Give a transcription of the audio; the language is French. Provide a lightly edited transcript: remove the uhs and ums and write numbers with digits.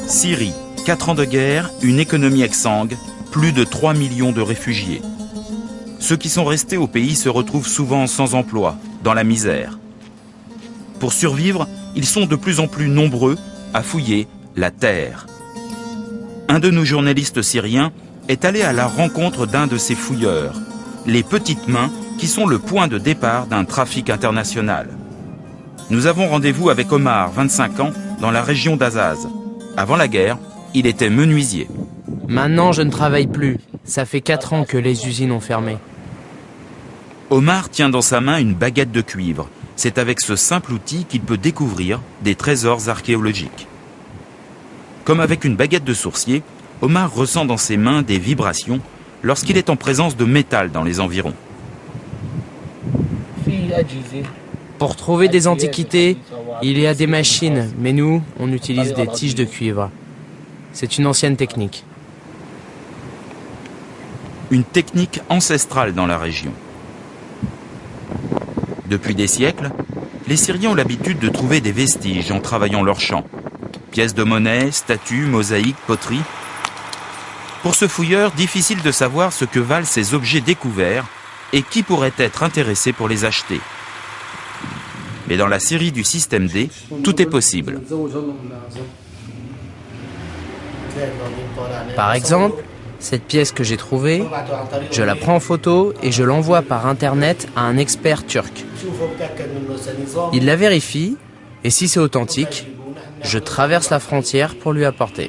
Syrie, 4 ans de guerre, une économie exsangue, plus de 3 millions de réfugiés. Ceux qui sont restés au pays se retrouvent souvent sans emploi, dans la misère. Pour survivre, ils sont de plus en plus nombreux à fouiller la terre. Un de nos journalistes syriens est allé à la rencontre d'un de ces fouilleurs, les petites mains qui sont le point de départ d'un trafic international. Nous avons rendez-vous avec Omar, 25 ans, dans la région d'Azaz. Avant la guerre, il était menuisier. Maintenant, je ne travaille plus. Ça fait 4 ans que les usines ont fermé. Omar tient dans sa main une baguette de cuivre. C'est avec ce simple outil qu'il peut découvrir des trésors archéologiques. Comme avec une baguette de sourcier, Omar ressent dans ses mains des vibrations lorsqu'il est en présence de métal dans les environs. Pour trouver des antiquités, il y a des machines, mais nous, on utilise des tiges de cuivre. C'est une ancienne technique. Une technique ancestrale dans la région. Depuis des siècles, les Syriens ont l'habitude de trouver des vestiges en travaillant leurs champs. Pièces de monnaie, statues, mosaïques, poteries. Pour ce fouilleur, difficile de savoir ce que valent ces objets découverts et qui pourrait être intéressé pour les acheter. Mais dans la série du système D, tout est possible. Par exemple, cette pièce que j'ai trouvée, je la prends en photo et je l'envoie par Internet à un expert turc. Il la vérifie et si c'est authentique, je traverse la frontière pour lui apporter.